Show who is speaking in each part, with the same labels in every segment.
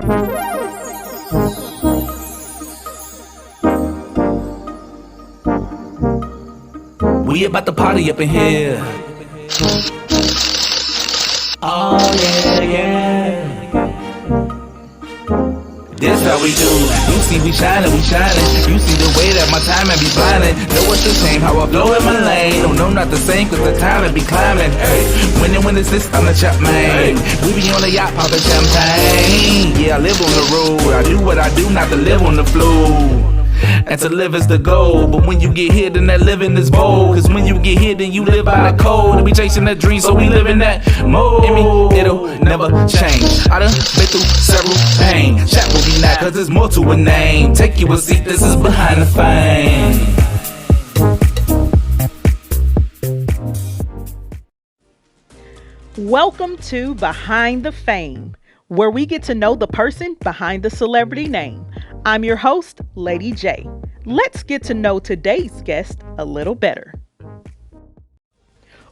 Speaker 1: We about to party up in here. Oh yeah, yeah. This how we do. You see we shining, we shining. You see the way that my timing be blinding. Know what's the same, how I blow in my lane. Don't know not the same, cause the timing be climbing. Hey, when it's this, I'm the chop man. We be on the yacht popping champagne. Yeah, I live on the road. I do what I do, not to live on the floor. And to live is the goal. But when you get here, then that living is bold. Cause when you get here, then you live by the code. And we chasing that dream, so we live in that mode. In me, it'll never change. I done been through several pain. Chat with me now, cause there's more to a name. Take you a seat, this is behind the fame.
Speaker 2: Welcome to Behind the Fame, where we get to know the person behind the celebrity name. I'm your host, Lady J. Let's get to know today's guest a little better.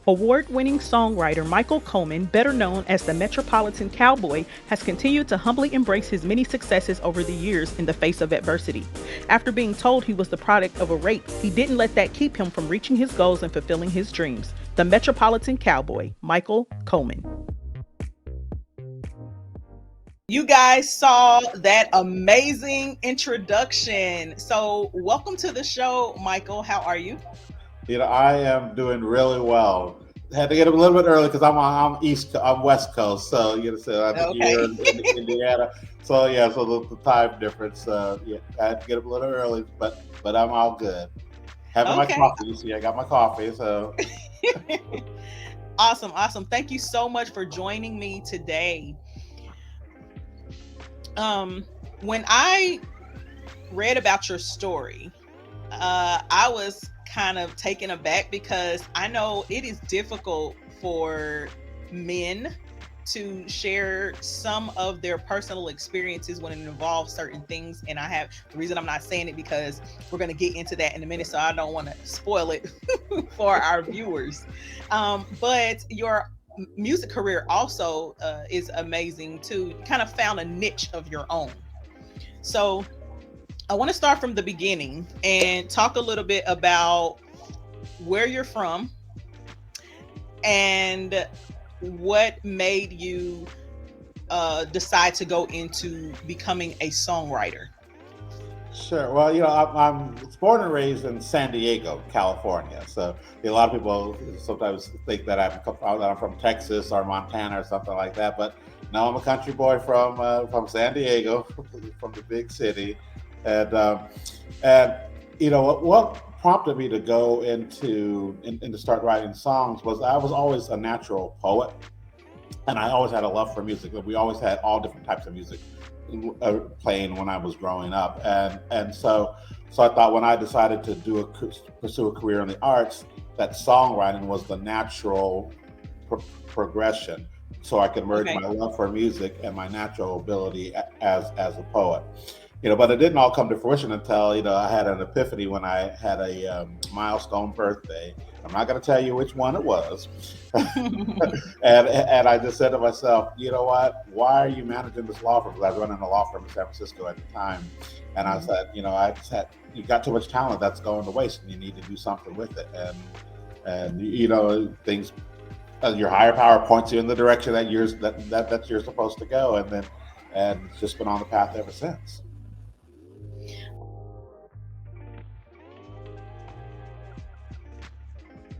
Speaker 2: Award-winning songwriter Michael Coleman, better known as the Metropolitan Cowboy, has continued to humbly embrace his many successes over the years in the face of adversity. After being told he was the product of a rape, he didn't let that keep him from reaching his goals and fulfilling his dreams. The Metropolitan Cowboy, Michael Coleman. You guys saw that amazing introduction. So welcome to the show, Michael. How are you?
Speaker 3: I am doing really well. Had to get up a little bit early because I'm West Coast, so I think you're in Indiana. So the time difference. I had to get up a little early, but I'm all good. Having my coffee. You see, I got my coffee. So
Speaker 2: awesome. Thank you so much for joining me today. When I read about your story, I was kind of taken aback because I know it is difficult for men to share some of their personal experiences when it involves certain things. And the reason I'm not saying it because we're going to get into that in a minute, so I don't want to spoil it for our viewers. But your music career also is amazing too. You kind of found a niche of your own. So I want to start from the beginning and talk a little bit about where you're from and what made you decide to go into becoming a songwriter.
Speaker 3: Sure. Well, I'm born and raised in San Diego, California. So a lot of people sometimes think that I'm from Texas or Montana or something like that. But no, I'm a country boy from San Diego, from the big city. And what prompted me to go into start writing songs was I was always a natural poet, and I always had a love for music. We always had all different types of music playing when I was growing up, and so I thought when I decided to pursue a career in the arts, that songwriting was the natural progression, so I could merge my love for music and my natural ability as a poet. But it didn't all come to fruition until I had an epiphany when I had a milestone birthday. I'm not going to tell you which one it was. and I just said to myself, you know what? Why are you managing this law firm? Because I was running a law firm in San Francisco at the time. And I said, you got too much talent that's going to waste and you need to do something with it. And things, your higher power points you in the direction that you're supposed to go. And it's just been on the path ever since.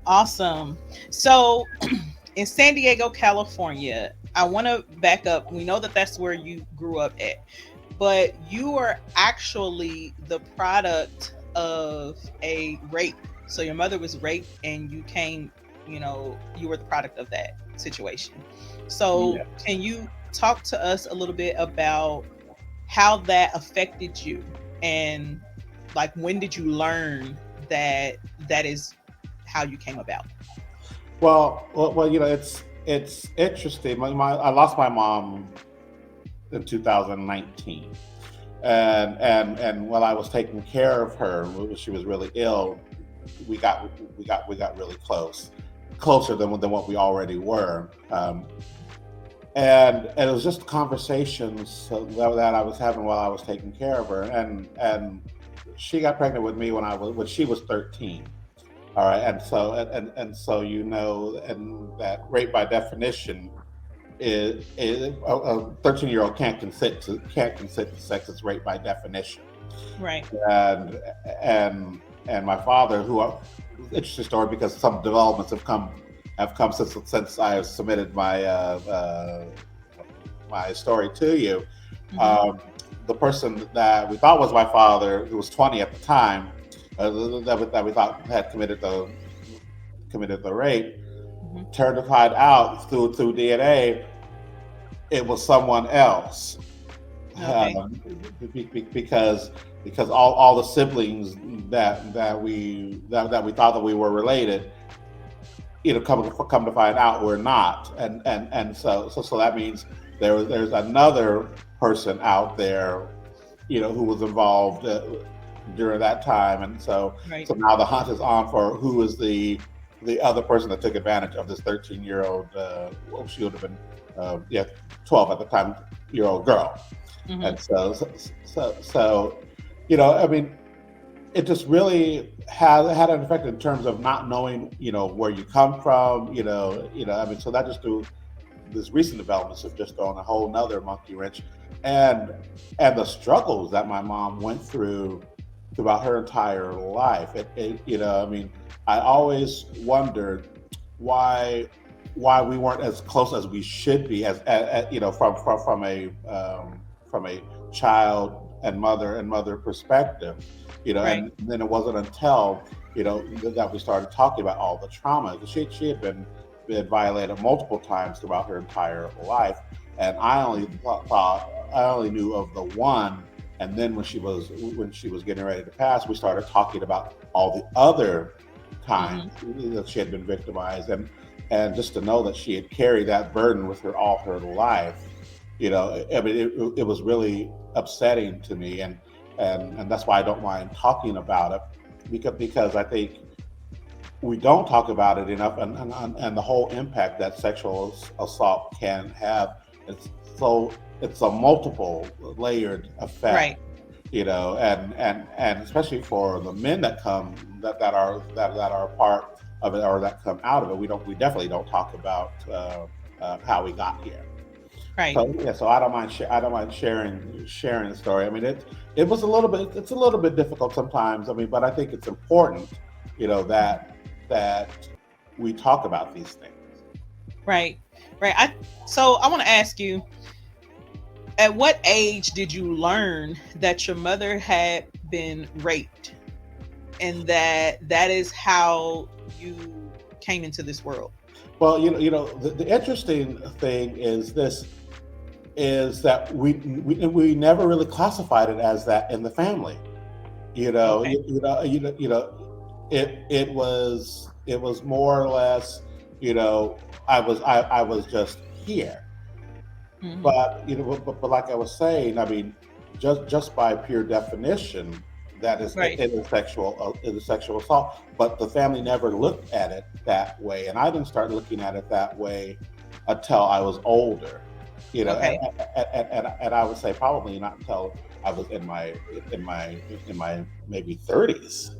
Speaker 2: Awesome. So in San Diego, California, I want to back up. We know that that's where you grew up at, but you are actually the product of a rape. So your mother was raped and you were the product of that situation. So Can you talk to us a little bit about how that affected you and when did you learn that is how you came about?
Speaker 3: Well, it's interesting. I lost my mom in 2019, and while I was taking care of her, she was really ill. We got really closer than what we already were. and it was just conversations that I was having while I was taking care of her, and she got pregnant with me when she was 13. All right, and so and that rape by definition is a 13-year-old can't consent to sex. It's rape by definition.
Speaker 2: Right.
Speaker 3: and and my father, interesting story because some developments have come since I have submitted my story to you.
Speaker 2: Hmm.
Speaker 3: The person that we thought was my father, who was 20 at the time, that we thought had committed the rape,
Speaker 2: Hmm.
Speaker 3: turned to find out through DNA it was someone else.
Speaker 2: Okay.
Speaker 3: Because all the siblings that we thought that we were related, come to find out we're not, and so that means there's another person out there, who was involved during that time, and so
Speaker 2: Right.
Speaker 3: so now the hunt is on for who is the other person that took advantage of this 13-year-old. Well, she would have been, 12 at the time, year old girl.
Speaker 2: Hmm.
Speaker 3: And so, I mean, it just really had an effect in terms of not knowing, where you come from, I mean, so that just through this recent developments have just thrown a whole nother monkey wrench, and the struggles that my mom went throughout her entire life. I mean, I always wondered why we weren't as close as we should be, as from a child and mother perspective,
Speaker 2: Right.
Speaker 3: and then it wasn't until that we started talking about all the trauma. She had been violated multiple times throughout her entire life, and I only knew of the one. And then when she was getting ready to pass, we started talking about all the other times
Speaker 2: Hmm.
Speaker 3: that she had been victimized, and just to know that she had carried that burden with her all her life. I mean, it was really upsetting to me, and that's why I don't mind talking about it, because I think we don't talk about it enough, and the whole impact that sexual assault can have. It's so it's a multiple layered effect,
Speaker 2: Right.
Speaker 3: and especially for the men that are part of it, or that come out of it. We definitely don't talk about how we got here.
Speaker 2: Right.
Speaker 3: So yeah, so I don't mind sharing the story. I mean, it's a little bit difficult sometimes. I mean, but I think it's important, that we talk about these things.
Speaker 2: Right. Right. I want to ask you, at what age did you learn that your mother had been raped, and that is how you came into this world?
Speaker 3: Well, the interesting thing is that we never really classified it as that in the family. You know,
Speaker 2: Okay.
Speaker 3: you, it was more or less, I was just here.
Speaker 2: Hmm.
Speaker 3: But like I was saying, I mean, just by pure definition, that is
Speaker 2: Right.
Speaker 3: it is sexual assault. But the family never looked at it that way, and I didn't start looking at it that way until I was older.
Speaker 2: Okay.
Speaker 3: And I would say probably not until I was in my maybe 30s.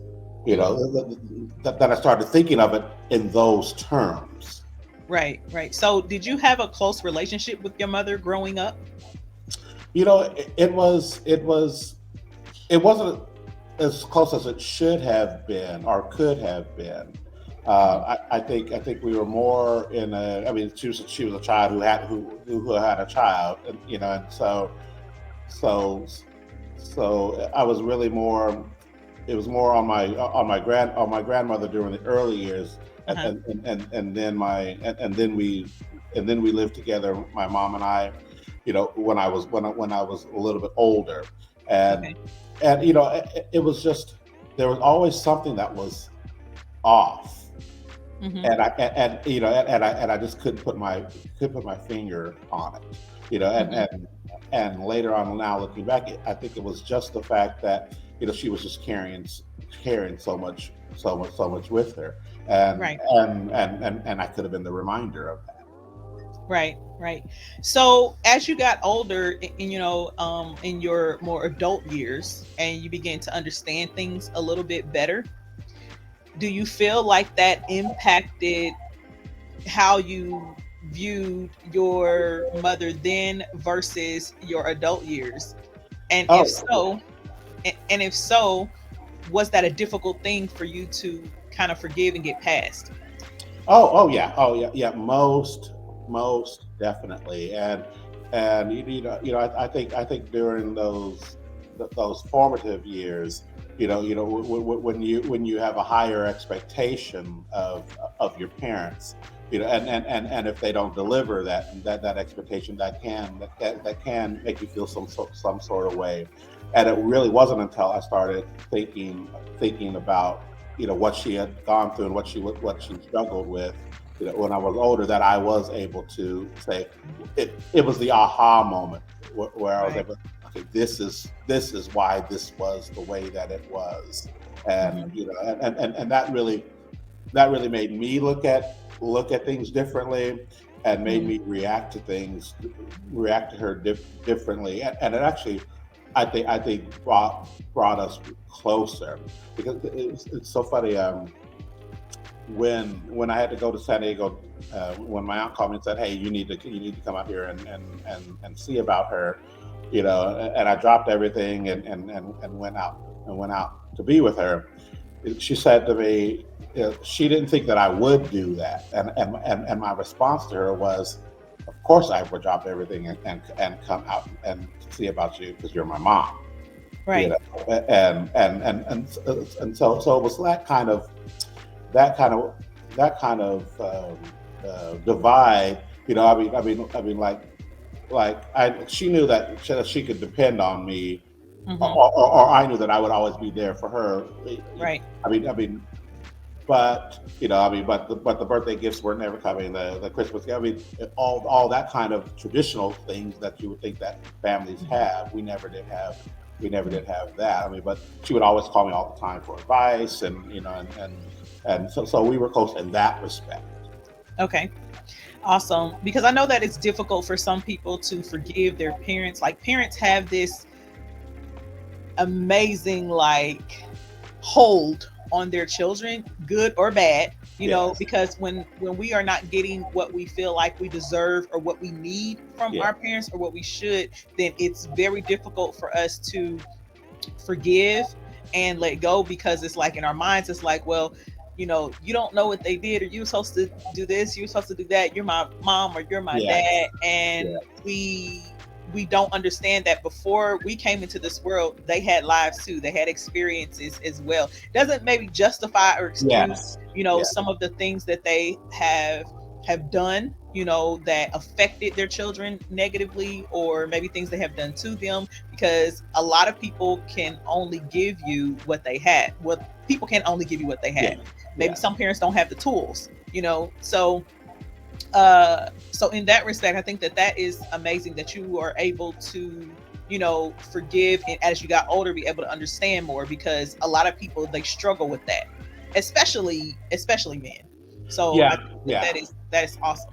Speaker 2: Hmm.
Speaker 3: That I started thinking of it in those terms.
Speaker 2: Right. Right. So, did you have a close relationship with your mother growing up?
Speaker 3: It wasn't as close as it should have been or could have been.
Speaker 2: Hmm.
Speaker 3: I think we were more in a. I mean, she was a child who had a child, and so I was really more. It was more on my grandmother during the early years, and
Speaker 2: Uh-huh.
Speaker 3: and then we lived together, my mom and I, when I was a little bit older, and
Speaker 2: Okay.
Speaker 3: it was just, there was always something that was off,
Speaker 2: Hmm.
Speaker 3: and I just couldn't put my finger on it, and
Speaker 2: Hmm.
Speaker 3: later on, now looking back, I think it was just the fact that she was just carrying so much with her, and
Speaker 2: Right.
Speaker 3: and and and, and I could have been the reminder of that.
Speaker 2: Right, right. So as you got older, in your more adult years, and you began to understand things a little bit better, do you feel like that impacted how you viewed your mother then versus your adult years? And if
Speaker 3: Oh,
Speaker 2: so, and if so, was that a difficult thing for you to kind of forgive and get past?
Speaker 3: yeah. Most definitely. And I think during those formative years, when you have a higher expectation of your parents, and if they don't deliver that expectation, that can make you feel some sort of way. And it really wasn't until I started thinking about what she had gone through and what she struggled with, when I was older, that I was able to say it was the aha moment where I was
Speaker 2: Right.
Speaker 3: able, okay, this is why this was the way that it was. And
Speaker 2: Mhm.
Speaker 3: and that really made me look at things differently, and made
Speaker 2: Mhm.
Speaker 3: me react to her differently. And it actually, I think brought us closer, because it's so funny. When I had to go to San Diego, when my aunt called me and said, "Hey, you need to come out here and see about her," and I dropped everything and went out to be with her. She said to me, she didn't think that I would do that, and my response to her was, "Of course I would drop everything and come out and see about you, because you're my mom." You
Speaker 2: Right.
Speaker 3: know, and so it was that kind of that kind of divide. She knew that she could depend on me,
Speaker 2: Mhm.
Speaker 3: or I knew that I would always be there for her.
Speaker 2: Right.
Speaker 3: But the birthday gifts were never coming. The Christmas, all that kind of traditional things that you would think that families
Speaker 2: Mhm.
Speaker 3: have, we never did have. We never did have that. But she would always call me all the time for advice, and so we were close in that respect.
Speaker 2: Okay. Awesome. Because I know that it's difficult for some people to forgive their parents. Like parents have this amazing hold on their children, good or bad,
Speaker 3: Yes.
Speaker 2: because when we are not getting what we feel like we deserve or what we need from
Speaker 3: Yeah.
Speaker 2: our parents or what we should, then it's very difficult for us to forgive and let go, because it's like in our minds it's like, well, you don't know what they did, or you were supposed to do this, you were supposed to do that, you're my mom or you're my
Speaker 3: Yes.
Speaker 2: dad. And
Speaker 3: Yeah.
Speaker 2: we don't understand that before we came into this world they had lives too, they had experiences as well. Doesn't maybe justify or excuse
Speaker 3: Yes. Yeah.
Speaker 2: some of the things that they have done, that affected their children negatively, or maybe things they have done to them, because a lot of people can only give you what they had. What people can only give you what they had.
Speaker 3: Yeah.
Speaker 2: Maybe
Speaker 3: Yeah.
Speaker 2: some parents don't have the tools, so in that respect, I think that that is amazing that you are able to, forgive, and as you got older be able to understand more, because a lot of people they struggle with that, especially men. So I
Speaker 3: Yeah.
Speaker 2: think that
Speaker 3: Yeah.
Speaker 2: that is awesome.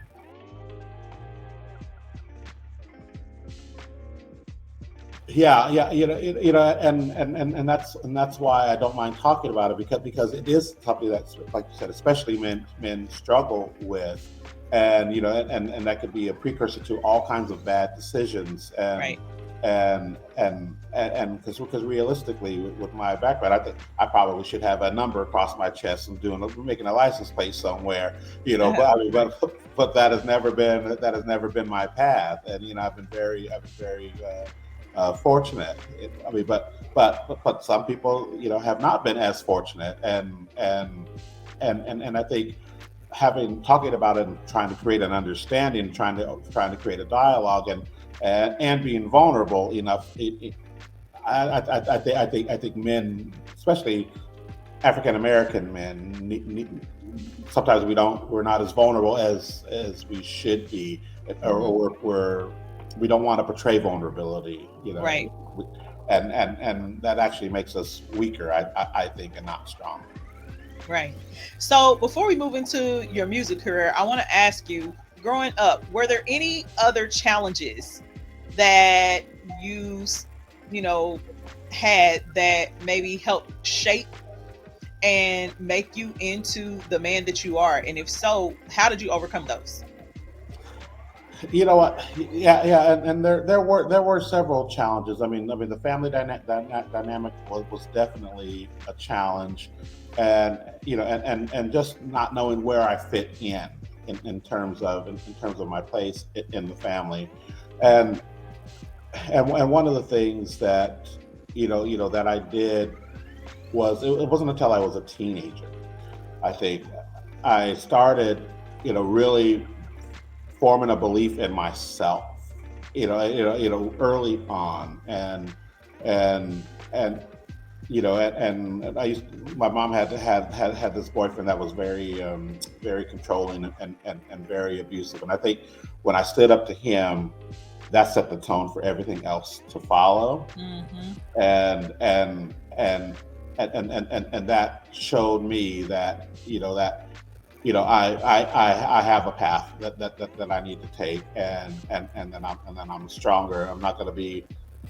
Speaker 3: Yeah, and that's why I don't mind talking about it, because it is something that's, like you said, especially men struggle with. And and that could be a precursor to all kinds of bad decisions. and
Speaker 2: Right.
Speaker 3: because realistically, with my background, I think I probably should have a number across my chest and making a license plate somewhere.
Speaker 2: Right.
Speaker 3: But that has never been my path. And I've been very fortunate. But some people, have not been as fortunate. And I think, having talking about it and trying to create an understanding, trying to create a dialogue, and being vulnerable enough. I think men, especially African American men, sometimes we're not as vulnerable as we should be,
Speaker 2: Hmm.
Speaker 3: or we don't want to portray vulnerability.
Speaker 2: Right.
Speaker 3: And that actually makes us weaker, I think, and not stronger.
Speaker 2: Right. So before we move into your music career, I want to ask you, growing up, were there any other challenges that you, you know, had that maybe helped shape and make you into the man that you are? And if so, how did you overcome those?
Speaker 3: You know what? Yeah, and there were several challenges. I mean, the family dynamic was definitely a challenge, and and just not knowing where I fit in terms of my place in the family, and and one of the things that that I did was it wasn't until I was a teenager, I think, I started really forming a belief in myself, early on, and and and I used my mom had this boyfriend that was very controlling and very abusive, and I think when I stood up to him, that set the tone for everything else to follow,
Speaker 2: Mm-hmm.
Speaker 3: and and and and that showed me that I have a path that I need to take, and then I'm stronger. I'm not going to be.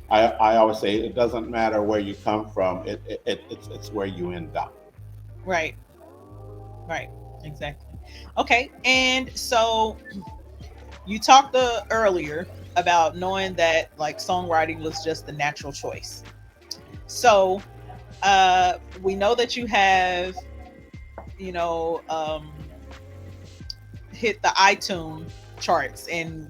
Speaker 3: I always say it doesn't matter where you come from. It's where you end up.
Speaker 2: Right, right, exactly. Okay, and so you talked earlier about knowing that like songwriting was just the natural choice. So we know that you have, you know, hit the iTunes charts and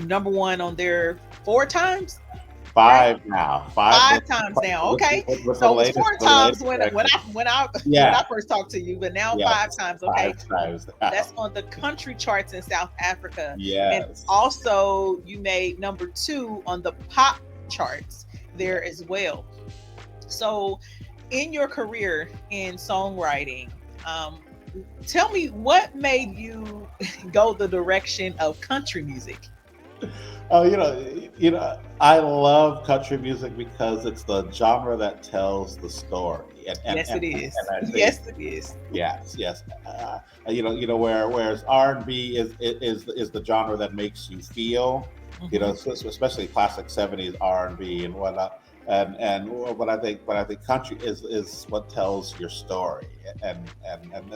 Speaker 2: number one on there four times, right?
Speaker 3: Five now. Five
Speaker 2: Five times now. Okay,
Speaker 3: with
Speaker 2: so it was four
Speaker 3: the
Speaker 2: times
Speaker 3: latest
Speaker 2: when
Speaker 3: record.
Speaker 2: when I
Speaker 3: Yeah.
Speaker 2: first talked to you, but now five
Speaker 3: Yes.
Speaker 2: times. Okay,
Speaker 3: Five times now.
Speaker 2: that's on the country charts in South Africa, and
Speaker 3: Yes.
Speaker 2: also you made number two on the pop charts there
Speaker 3: Yes.
Speaker 2: as well. So, in your career in songwriting, um, tell me what made you go the direction of country music.
Speaker 3: Oh, I love country music because it's the genre that tells the story,
Speaker 2: Yes, it is.
Speaker 3: and I think
Speaker 2: Yes, it is.
Speaker 3: yes. Whereas R&B is the genre that makes you feel,
Speaker 2: Mhm.
Speaker 3: especially classic '70s R&B and whatnot. And what I think country is what tells your story, and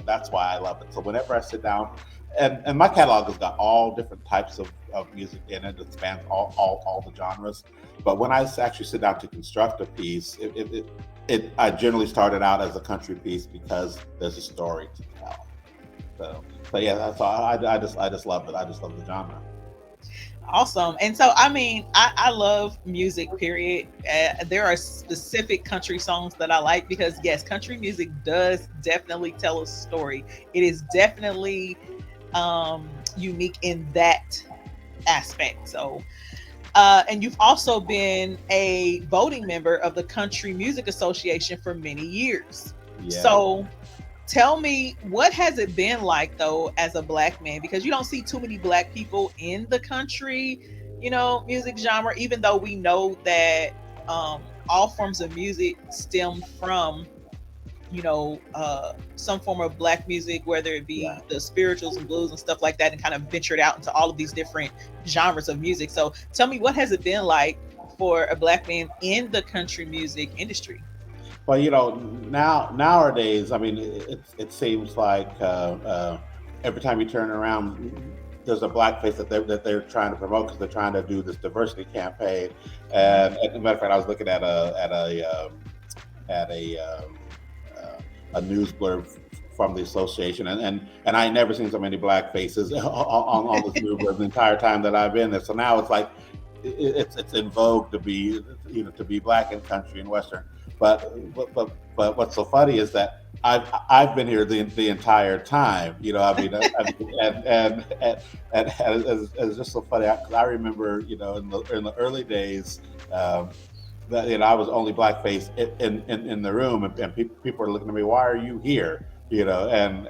Speaker 3: that's why I love it. So whenever I sit down, and my catalog has got all different types of music in it. It spans all the genres. But when I actually sit down to construct a piece, I generally started out as a country piece because there's a story to tell. So yeah, that's all. I just love it. I just love the genre.
Speaker 2: Awesome. And so, I mean, I love music, period. There are specific country songs that I like because, yes, country music does definitely tell a story. It is definitely unique in that aspect. So, and you've also been a voting member of the Country Music Association for many years.
Speaker 3: Yeah.
Speaker 2: So, tell me, what has it been like though as a black man? Because you don't see too many black people in the country, music genre, even though we know that all forms of music stem from some form of black music, whether it
Speaker 3: Yeah.
Speaker 2: be the spirituals and blues and stuff like that, and kind of ventured out into all of these different genres of music. So tell me, what has it been like for a black man in the country music industry?
Speaker 3: Well, nowadays, I mean, it seems like every time you turn around, there's a blackface that they're trying to promote because they're trying to do this diversity campaign. And as a matter of fact, I was looking at at a news blurb from the association, and I ain't never seen so many black faces on this news blurb the entire time that I've been there. So now it's like it's in vogue to be to be black in country and western. But what's so funny is that I've been here the entire time. I mean, and it's just so funny because I remember in the early days. That I was only blackface in the room, and people are looking at me. Why are you here? And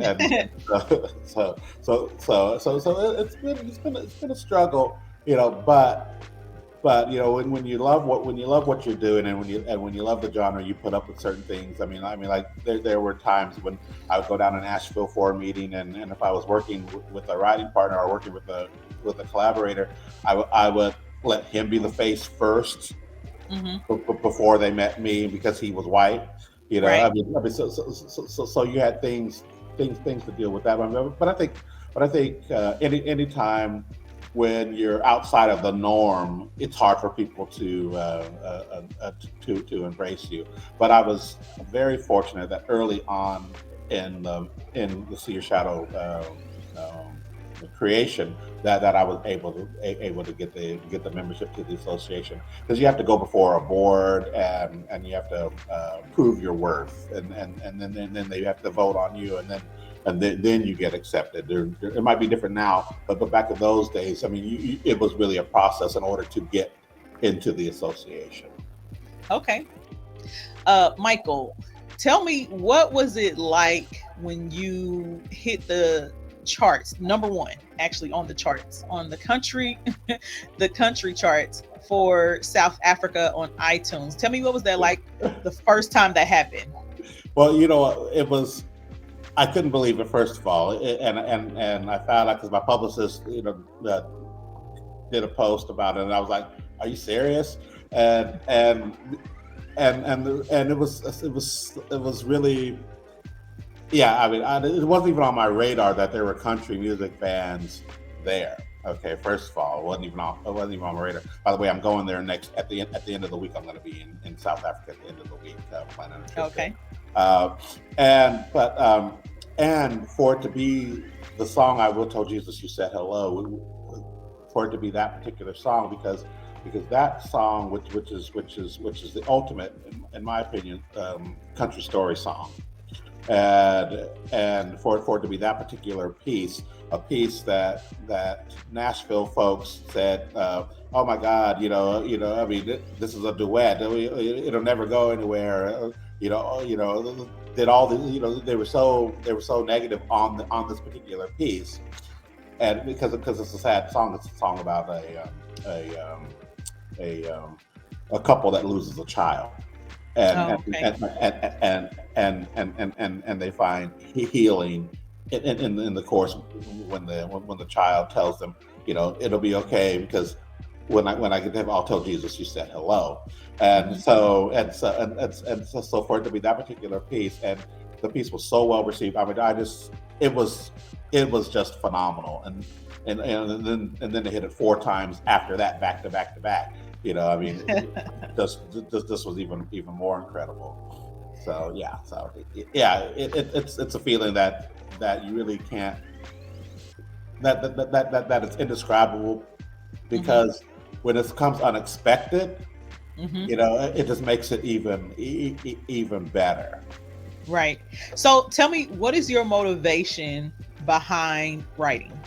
Speaker 3: so it's been a struggle, but but when you love what you're doing, and when you love the genre, you put up with certain things. I mean, like there were times when I would go down to Nashville for a meeting, and if I was working with a writing partner or working with a collaborator, I would let him be the face first
Speaker 2: Hmm.
Speaker 3: before they met me because he was white.
Speaker 2: Right.
Speaker 3: So you had things to deal with that. But I think any time when you're outside of the norm, it's hard for people to embrace you. But I was very fortunate that early on in the See Your Shadow creation, that I was able to get the membership to the association, because you have to go before a board, and you have to prove your worth, and then they have to vote on you, and then you get accepted. It might be different now, but back in those days, I mean, it was really a process in order to get into the association.
Speaker 2: Okay. Michael, tell me, what was it like when you hit the charts, number one, actually on the charts, on the country, the country charts for South Africa on iTunes? Tell me, what was that like the first time that happened?
Speaker 3: Well, it was. I couldn't believe it, first of all, and I found out because my publicist, did a post about it, and I was like, "Are you serious?" And it was really, yeah. I mean, it wasn't even on my radar that there were country music bands there. Okay, first of all, it wasn't even on my radar. By the way, I'm going there next at the end of the week. I'm going to be in South Africa at the end of the week, planning a trip there.
Speaker 2: Okay.
Speaker 3: Uh, and for it to be the song "I Will Tell Jesus You Said Hello," for it to be that particular song, because that song, which is the ultimate, in my opinion, country story song, and for it to be that particular piece, a piece that Nashville folks said, "Oh my God, I mean, this is a duet. It'll never go anywhere." Did all the, they were so negative on this particular piece, and because it's a sad song. It's a song about a couple that loses a child, and
Speaker 2: Oh,
Speaker 3: and
Speaker 2: okay.
Speaker 3: and and they find healing in the course, when the child tells them, it'll be okay, because when I get to heaven, I'll tell Jesus you said hello. And
Speaker 2: Hmm.
Speaker 3: so for it to be that particular piece, and the piece was so well received. I mean, it was just phenomenal. And then they hit it four times after that, back to back to back. I mean, this was even more incredible. So yeah, yeah, it's a feeling that you really can't, that it's indescribable,
Speaker 2: Hmm.
Speaker 3: because when it comes unexpected,
Speaker 2: Hmm.
Speaker 3: it just makes it even better.
Speaker 2: Right. So tell me, what is your motivation behind writing?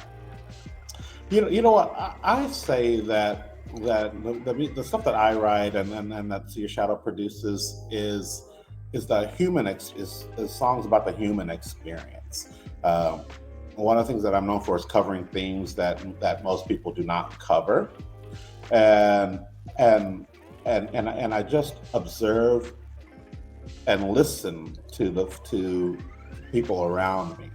Speaker 3: You know what, I say that the stuff that I write, and that See Your Shadow produces, is the is songs about the human experience. Um, One of the things that I'm known for is covering themes that most people do not cover, and and and I just observe and listen to people around me,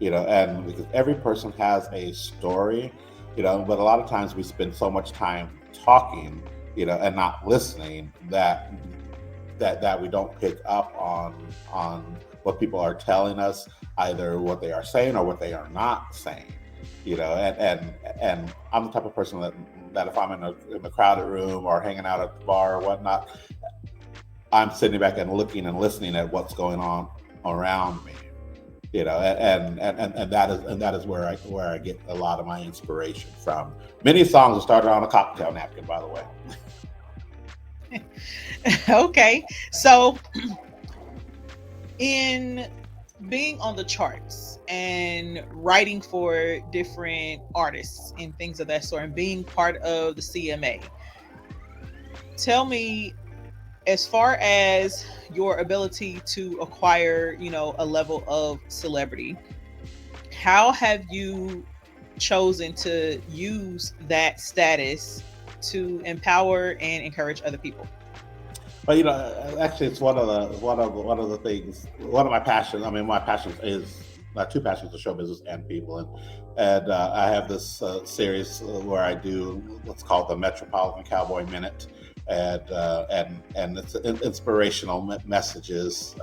Speaker 3: and because every person has a story, but a lot of times we spend so much time talking, and not listening, that we don't pick up on what people are telling us, either what they are saying or what they are not saying. And I'm the type of person that if I'm in a crowded room or hanging out at the bar or whatnot, I'm sitting back and looking and listening at what's going on around me. And that is where I get a lot of my inspiration from. Many songs are started on a cocktail napkin, by the way.
Speaker 2: Okay. So, in being on the charts and writing for different artists and things of that sort, and being part of the CMA, tell me, as far as your ability to acquire, a level of celebrity, how have you chosen to use that status to empower and encourage other people?
Speaker 3: But you know, actually, it's one of the things. One of my passions. I mean, my passion is my two passions are show business and people, and I have this series where I do what's called the Metropolitan Cowboy Minute, and it's inspirational messages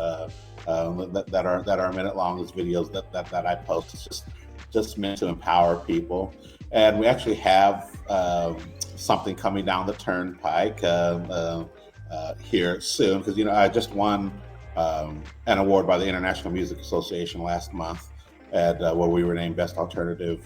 Speaker 3: that are a minute long. As videos that I post. It's just meant to empower people, and we actually have something coming down the turnpike. Here soon, because you know I just won an award by the International Music Association last month, and where we were named Best Alternative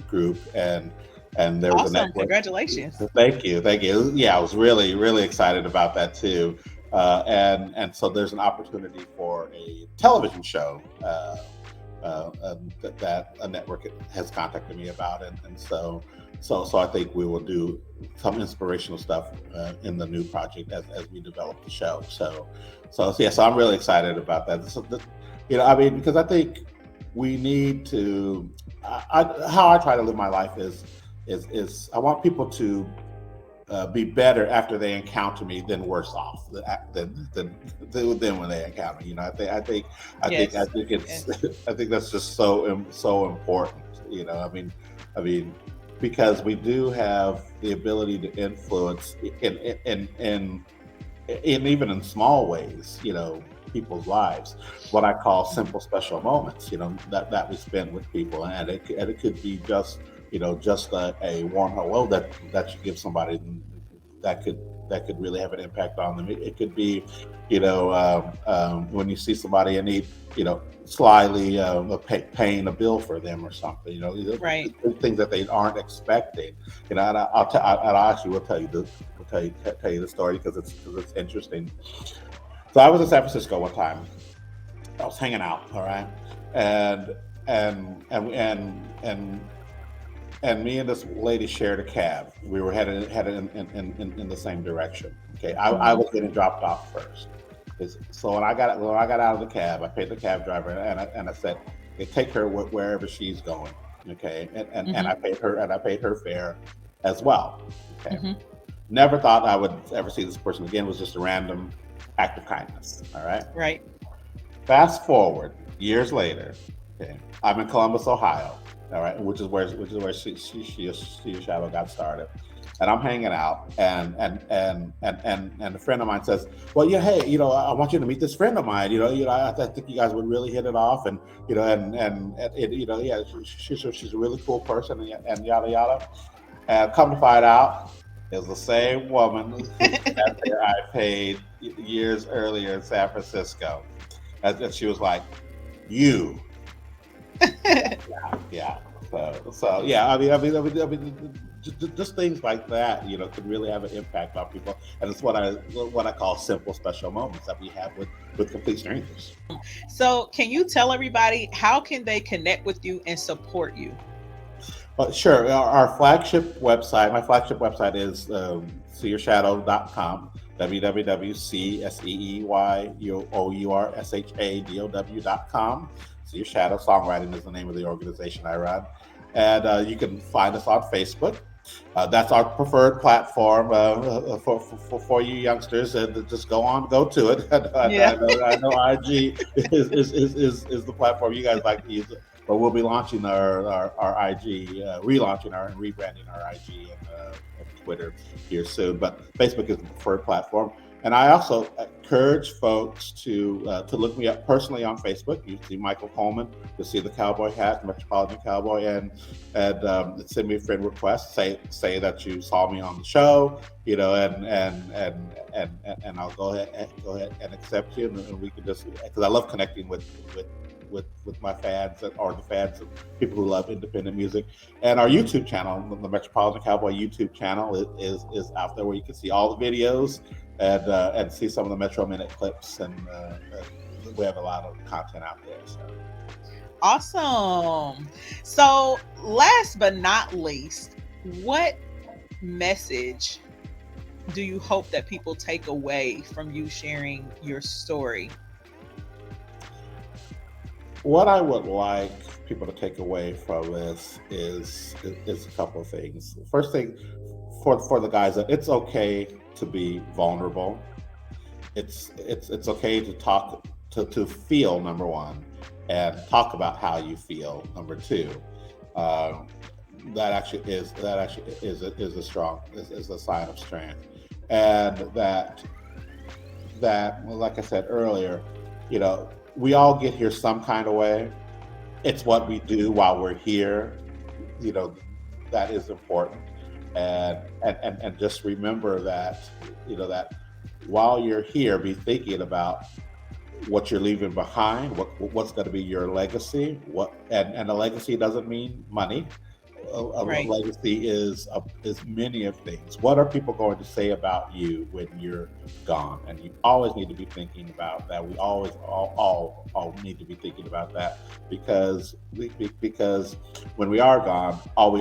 Speaker 3: Group, and there was
Speaker 2: Awesome.
Speaker 3: a network.
Speaker 2: Congratulations.
Speaker 3: Thank you, thank you. Yeah, I was really excited about that too, and so there's an opportunity for a television show that a network has contacted me about, and so I think we will do some inspirational stuff in the new project as we develop the show. So I'm really excited about that. So, you know, I mean, because I think we need to. How I try to live my life is I want people to be better after they encounter me than worse off than when they encounter me. You know, I think
Speaker 2: Yes.
Speaker 3: it's I think that's just so important. You know, I mean, because we do have the ability to influence in even in small ways, you know, people's lives. What I call simple special moments, you know, that we spend with people, and it could be just, you know, just a warm hello that you give somebody that could really have an impact on them. It could be, you know, when you see somebody in need, you know, slyly paying a bill for them or something, you know,
Speaker 2: Right.
Speaker 3: things that they aren't expecting, you know. And I actually will tell you the story because it's interesting. So I was in San Francisco one time. I was hanging out, all right, and and and and and me and this lady shared a cab. We were headed in the same direction. Okay, I
Speaker 2: Mhm.
Speaker 3: was getting dropped off first. So when I got out of the cab, I paid the cab driver, and I said, "Okay, take her wherever she's going." Okay, and
Speaker 2: Mhm.
Speaker 3: I paid her fare as well. Okay,
Speaker 2: Mhm.
Speaker 3: never thought I would ever see this person again. It was just a random act of kindness. All right.
Speaker 2: Right.
Speaker 3: Fast forward years later, okay, I'm in Columbus, Ohio. All right, which is where she Shadow got started, and I'm hanging out, and a friend of mine says, "Well, yeah, hey, you know, I want you to meet this friend of mine. I think you guys would really hit it off, and you know, you know, yeah, she's a really cool person, and yada yada." And come to find out, is the same woman whose fare I paid years earlier in San Francisco. And she was like, "You, yeah." So yeah. Just things like that, you know, could really have an impact on people, and it's what I call simple, special moments that we have with complete strangers.
Speaker 2: So, can you tell everybody how can they connect with you and support you?
Speaker 3: But sure, our flagship website, my flagship website is seeyorshadow.com, www.seeyourshadoww.com. See Your Shadow Songwriting is the name of the organization I run. And you can find us on Facebook. That's our preferred platform for you youngsters, and just go to it.
Speaker 2: Yeah.
Speaker 3: I know IG is the platform you guys like to use, but we'll be launching our IG, relaunching and rebranding our IG and Twitter here soon. But Facebook is the preferred platform. And I also encourage folks to look me up personally on Facebook. You see Michael Coleman, you'll see the cowboy hat, Metropolitan Cowboy, and send me a friend request. Say that you saw me on the show, you know, and I'll go ahead and accept you, and we can just, because I love connecting with my fans, or the fans of people who love independent music. And our YouTube channel, the Metropolitan Cowboy YouTube channel, is out there where you can see all the videos and see some of the Metro Minute clips, and we have a lot of content out there. So.
Speaker 2: Awesome. So, last but not least, what message do you hope that people take away from you sharing your story?
Speaker 3: What I would like people to take away from this is a couple of things. First thing, for the guys that it's okay to be vulnerable. It's okay to talk to feel, number one, and talk about how you feel, number two. Uh, that actually is a strong is a sign of strength, and that well, like I said earlier, you know, we all get here some kind of way. It's what we do while we're here, you know, that is important. And just remember that, you know, that while you're here, be thinking about what you're leaving behind, what's going to be your legacy. And a legacy doesn't mean money. A
Speaker 2: Right.
Speaker 3: legacy is many of things. What are people going to say about you when you're gone? And you always need to be thinking about that. We always all need to be thinking about that, because because when we are gone, all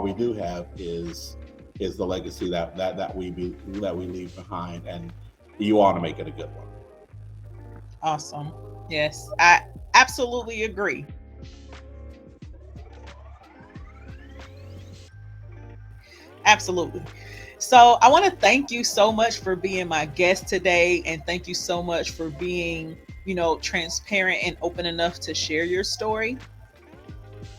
Speaker 3: we do have is the legacy that we leave behind, and you want to make it a good one.
Speaker 2: Awesome. Yes, I absolutely agree. Absolutely. So I want to thank you so much for being my guest today, and thank you so much for being, transparent and open enough to share your story.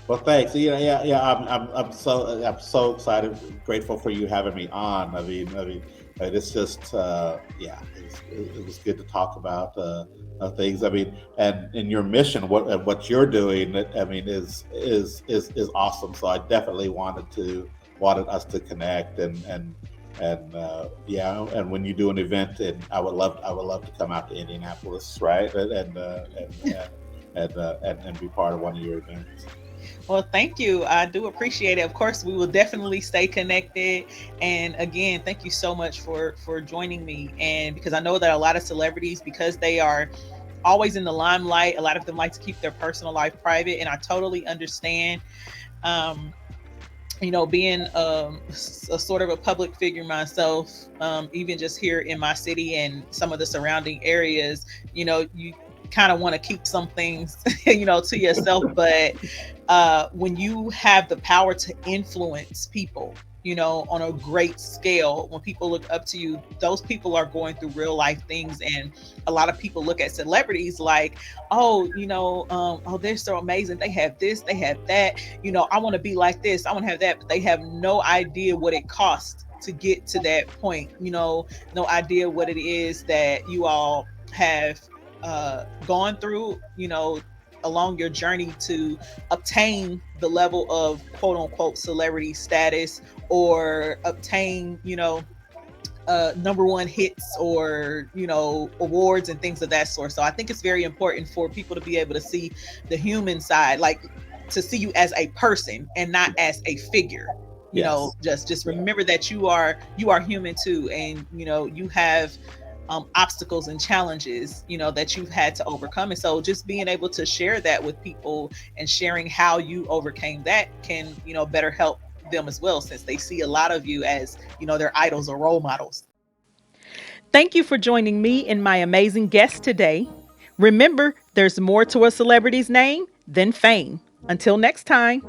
Speaker 3: Well, thanks. Yeah. I'm so excited, grateful for you having me on. It's just, yeah, it was good to talk about things. I mean, and in your mission, what you're doing, I mean, is awesome. So I definitely wanted us to connect, and yeah, and when you do an event, and I would love to come out to Indianapolis, right, and be part of one of your events.
Speaker 2: Well, thank you. I do appreciate it. Of course, we will definitely stay connected. And again, thank you so much for joining me. And because I know that a lot of celebrities, because they are always in the limelight, a lot of them like to keep their personal life private, and I totally understand. Um, being a sort of a public figure myself, even just here in my city and some of the surrounding areas, you kind of want to keep some things, to yourself. But when you have the power to influence people, on a great scale, when people look up to you, those people are going through real life things. And a lot of people look at celebrities like, oh, oh, they're so amazing. They have this, they have that. I want to be like this, I want to have that. But they have no idea what it costs to get to that point. No idea what it is that you all have gone through, along your journey to obtain the level of quote unquote celebrity status, or obtain, number one hits, or awards and things of that sort. So I think it's very important for people to be able to see the human side, like to see you as a person and not as a figure.
Speaker 3: Yes.
Speaker 2: Just
Speaker 3: Yeah.
Speaker 2: remember that you are human too, and you have obstacles and challenges, that you've had to overcome. And so just being able to share that with people and sharing how you overcame that can, better help them as well, since they see a lot of you as, their idols or role models. Thank you for joining me and my amazing guest today. Remember, there's more to a celebrity's name than fame. Until next time.